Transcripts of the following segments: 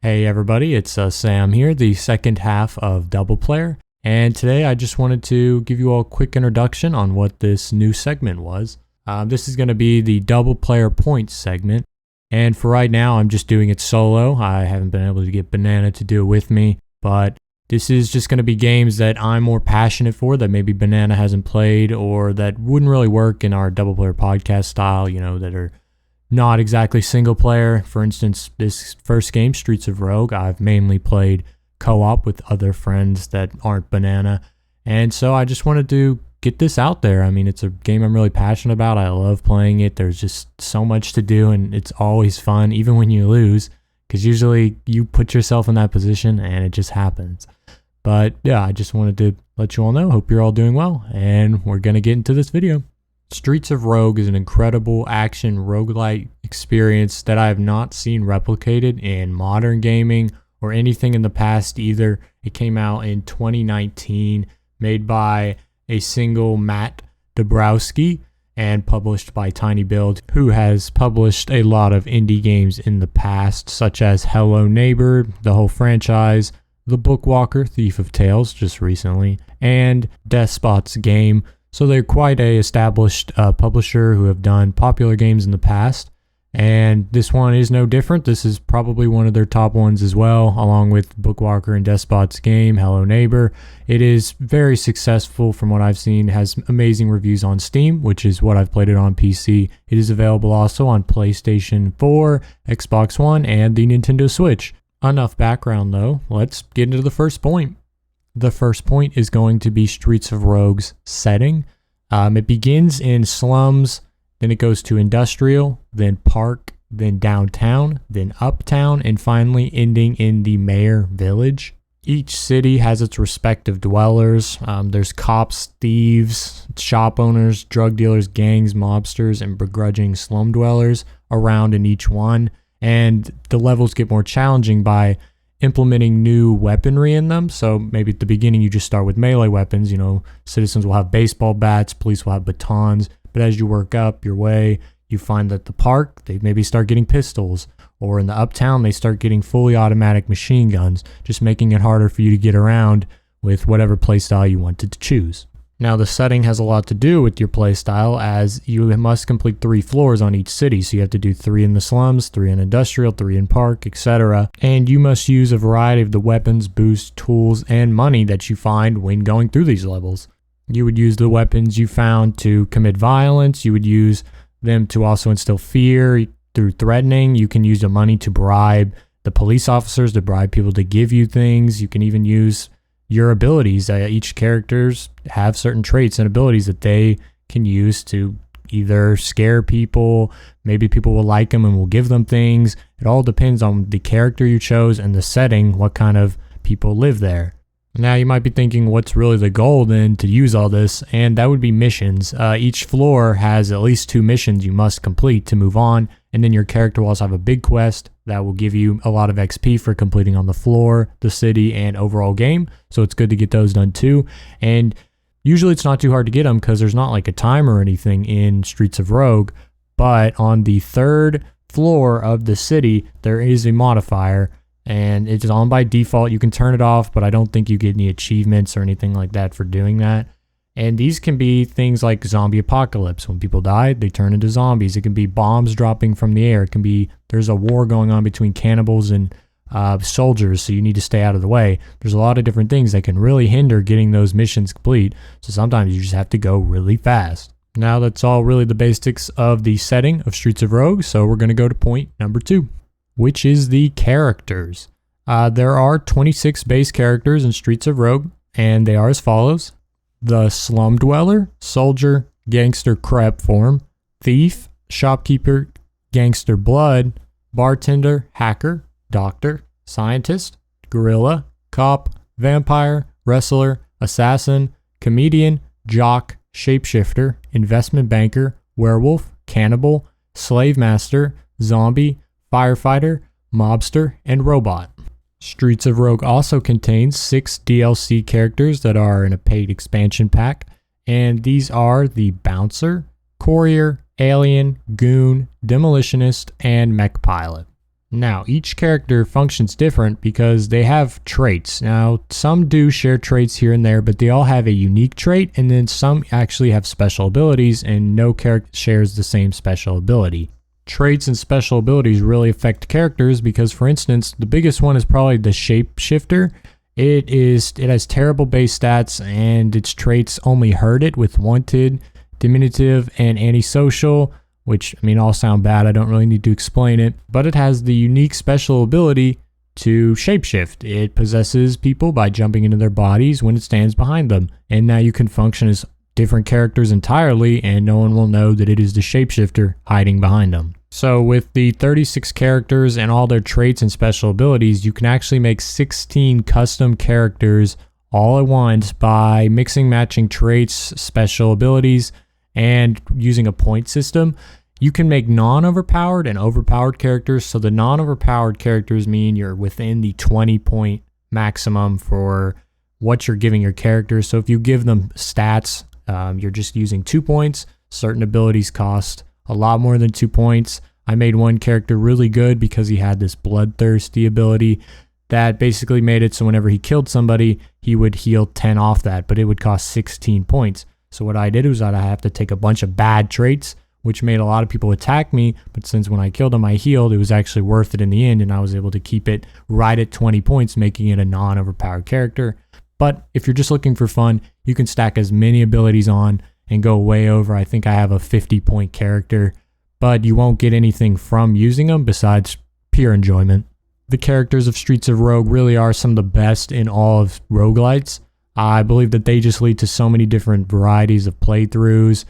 Hey everybody, it's Sam here, the second half of Double Player, and today I just wanted to give you all a quick introduction on what this new segment was. This is going to be the Double Player Points segment, and for right now I'm just doing it solo. I haven't been able to get Banana to do it with me, but this is just going to be games that I'm more passionate for, that maybe Banana hasn't played, or that wouldn't really work in our Double Player podcast style, that are not exactly single player. For instance, this first game, Streets of Rogue, I've mainly played co-op with other friends that aren't Banana. And so I just wanted to get this out there. I mean, it's a game I'm really passionate about. I love playing it. There's just so much to do, and it's always fun, even when you lose, because usually you put yourself in that position and it just happens. But yeah, I just wanted to let you all know. Hope you're all doing well, and we're going to get into this video. Streets of Rogue is an incredible action roguelite experience that I have not seen replicated in modern gaming or anything in the past either. It came out in 2019, made by a single Matt Dabrowski and published by Tiny Build, who has published a lot of indie games in the past, such as Hello Neighbor, the whole franchise, The Bookwalker, Thief of Tales just recently, and Despot's Game. So they're quite a established publisher who have done popular games in the past, and this one is no different. This is probably one of their top ones as well, along with Bookwalker and Despot's Game, Hello Neighbor. It is very successful from what I've seen. It has amazing reviews on Steam, which is what I've played it on PC. It is available also on PlayStation 4, Xbox One, and the Nintendo Switch. Enough background though, let's get into the first point. The first point is going to be Streets of Rogue's setting. It begins in slums, then it goes to industrial, then park, then downtown, then uptown, and finally ending in the mayor village. Each city has its respective dwellers. There's cops, thieves, shop owners, drug dealers, gangs, mobsters, and begrudging slum dwellers around in each one. And the levels get more challenging by implementing new weaponry in them. So maybe at the beginning you just start with melee weapons. Citizens will have baseball bats, police will have batons, but as you work up your way, you find that the park, they maybe start getting pistols, or in the uptown they start getting fully automatic machine guns, just making it harder for you to get around with whatever playstyle you wanted to choose. Now the setting has a lot to do with your playstyle, as you must complete 3 floors on each city. So you have to do 3 in the slums, 3 in industrial, 3 in park, etc. And you must use a variety of the weapons, boosts, tools, and money that you find when going through these levels. You would use the weapons you found to commit violence. You would use them to also instill fear through threatening. You can use the money to bribe the police officers, to bribe people to give you things. You can even use your abilities. Each characters have certain traits and abilities that they can use to either scare people, maybe people will like them and will give them things. It all depends on the character you chose and the setting, what kind of people live there. Now you might be thinking, what's really the goal then to use all this? And that would be missions. Each floor has at least 2 missions you must complete to move on, and then your character will also have a big quest that will give you a lot of XP for completing on the floor, the city, and overall game. So it's good to get those done too. And usually it's not too hard to get them because there's not like a timer or anything in Streets of Rogue, but on the 3rd floor of the city, there is a modifier, and it's on by default. You can turn it off, but I don't think you get any achievements or anything like that for doing that. And these can be things like zombie apocalypse. When people die, they turn into zombies. It can be bombs dropping from the air. It can be there's a war going on between cannibals and soldiers, so you need to stay out of the way. There's a lot of different things that can really hinder getting those missions complete. So sometimes you just have to go really fast. Now that's all really the basics of the setting of Streets of Rogue. So we're going to go to point number 2, which is the characters. There are 26 base characters in Streets of Rogue, and they are as follows: the slum dweller, soldier, gangster crab form, thief, shopkeeper, gangster blood, bartender, hacker, doctor, scientist, gorilla, cop, vampire, wrestler, assassin, comedian, jock, shapeshifter, investment banker, werewolf, cannibal, slave master, zombie, firefighter, mobster, and robot. Streets of Rogue also contains 6 DLC characters that are in a paid expansion pack, and these are the Bouncer, Courier, Alien, Goon, Demolitionist, and Mech Pilot. Now, each character functions different because they have traits. Now, some do share traits here and there, but they all have a unique trait, and then some actually have special abilities, and no character shares the same special ability. Traits and special abilities really affect characters because, for instance, the biggest one is probably the shapeshifter. It has terrible base stats, and its traits only hurt it with wanted, diminutive, and antisocial, which, I mean, all sound bad. I don't really need to explain it, but it has the unique special ability to shapeshift. It possesses people by jumping into their bodies when it stands behind them, and now you can function as different characters entirely, and no one will know that it is the shapeshifter hiding behind them. So with the 36 characters and all their traits and special abilities, you can actually make 16 custom characters all at once by mixing, matching traits, special abilities, and using a point system. You can make non-overpowered and overpowered characters. So the non-overpowered characters mean you're within the 20-point maximum for what you're giving your characters. So if you give them stats, you're just using 2 points. Certain abilities cost a lot more than 2 points. I made one character really good because he had this bloodthirsty ability that basically made it so whenever he killed somebody, he would heal 10 off that, but it would cost 16 points. So what I did was I'd have to take a bunch of bad traits, which made a lot of people attack me, but since when I killed him I healed, it was actually worth it in the end, and I was able to keep it right at 20 points, making it a non-overpowered character. But if you're just looking for fun, you can stack as many abilities on and go way over. I think I have a 50-point character, but you won't get anything from using them besides pure enjoyment. The characters of Streets of Rogue really are some of the best in all of roguelites. I believe that they just lead to so many different varieties of playthroughs,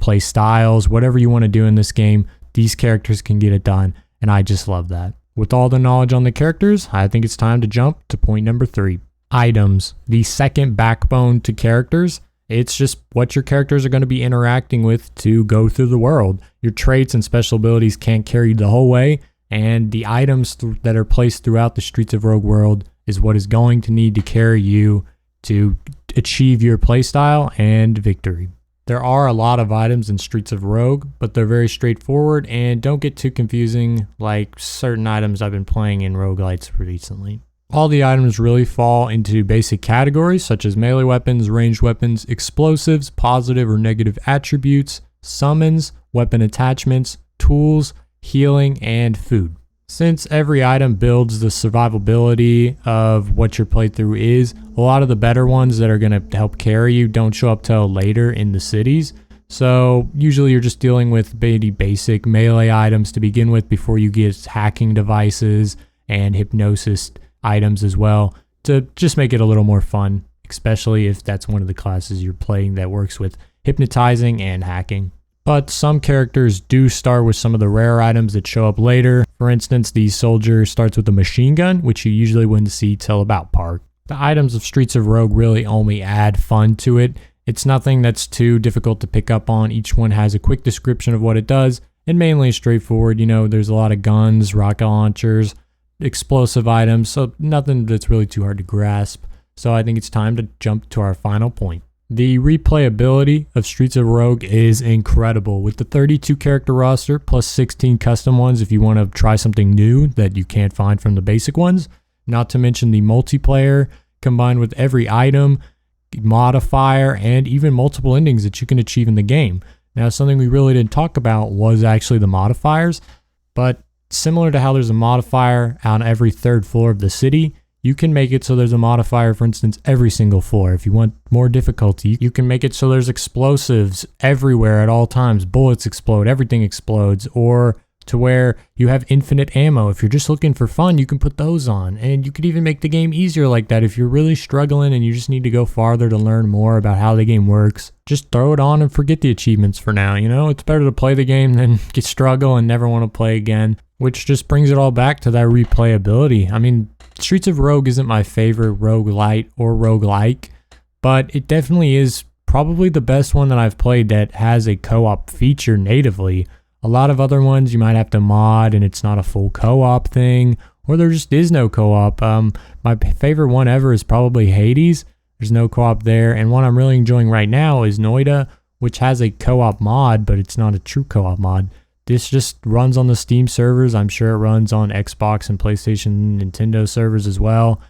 play styles, whatever you want to do in this game, these characters can get it done, and I just love that. With all the knowledge on the characters, I think it's time to jump to point number 3. Items, the second backbone to characters. It's just what your characters are going to be interacting with to go through the world. Your traits and special abilities can't carry you the whole way, and the items that are placed throughout the Streets of Rogue world is what is going to need to carry you to achieve your playstyle and victory. There are a lot of items in Streets of Rogue, but they're very straightforward and don't get too confusing like certain items I've been playing in roguelites recently. All the items really fall into basic categories such as melee weapons, ranged weapons, explosives, positive or negative attributes, summons, weapon attachments, tools, healing, and food. Since every item builds the survivability of what your playthrough is, a lot of the better ones that are going to help carry you don't show up till later in the cities. So usually you're just dealing with pretty basic melee items to begin with before you get hacking devices and hypnosis items as well to just make it a little more fun, especially if that's one of the classes you're playing that works with hypnotizing and hacking. But some characters do start with some of the rare items that show up later. For instance, the soldier starts with a machine gun, which you usually wouldn't see till about Park. The items of Streets of Rogue really only add fun to it. It's nothing that's too difficult to pick up on. Each one has a quick description of what it does, and mainly straightforward. You know, there's a lot of guns, rocket launchers, explosive items, so nothing that's really too hard to grasp. So I think it's time to jump to our final point. The replayability of Streets of Rogue is incredible with the 32 character roster plus 16 custom ones if you want to try something new that you can't find from the basic ones. Not to mention the multiplayer combined with every item, modifier, and even multiple endings that you can achieve in the game. Now, something we really didn't talk about was actually the modifiers, but similar to how there's a modifier on every third floor of the city, you can make it so there's a modifier, for instance, every single floor. If you want more difficulty, you can make it so there's explosives everywhere at all times. Bullets explode, everything explodes, or to where you have infinite ammo. If you're just looking for fun, you can put those on. And you could even make the game easier like that. If you're really struggling and you just need to go farther to learn more about how the game works, just throw it on and forget the achievements for now. You know, it's better to play the game than struggle and never want to play again, which just brings it all back to that replayability. I mean, Streets of Rogue isn't my favorite roguelite or roguelike, but it definitely is probably the best one that I've played that has a co-op feature natively. A lot of other ones you might have to mod and it's not a full co-op thing, or there just is no co-op. My favorite one ever is probably Hades. There's no co-op there, and one I'm really enjoying right now is Noida, which has a co-op mod, but it's not a true co-op mod. This just runs on the Steam servers. I'm sure it runs on Xbox and PlayStation, Nintendo servers as well.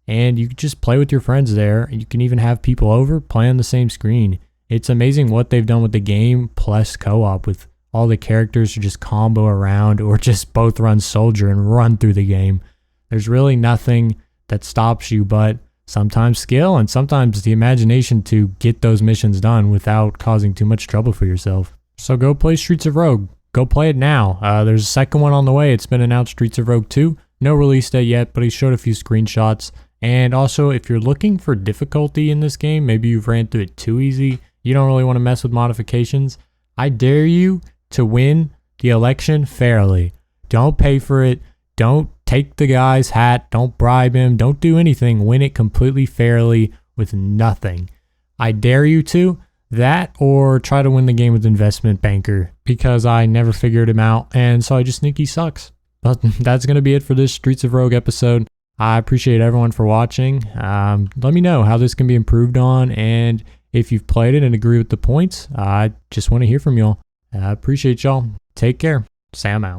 And you can just play with your friends there. You can even have people over, play on the same screen. It's amazing what they've done with the game plus co-op, with all the characters to just combo around or just both run soldier and run through the game. There's really nothing that stops you but sometimes skill and sometimes the imagination to get those missions done without causing too much trouble for yourself. So go play Streets of Rogue. Go play it now. There's a second one on the way. It's been announced, Streets of Rogue 2. No release date yet, but he showed a few screenshots. And also, if you're looking for difficulty in this game, maybe you've ran through it too easy, you don't really want to mess with modifications, I dare you to win the election fairly. Don't pay for it. Don't take the guy's hat. Don't bribe him. Don't do anything. Win it completely fairly with nothing. I dare you to. That or try to win the game with Investment Banker, because I never figured him out and so I just think he sucks. But that's going to be it for this Streets of Rogue episode. I appreciate everyone for watching. Let me know how this can be improved on, and if you've played it and agree with the points, I just want to hear from y'all. I appreciate y'all. Take care. Sam out.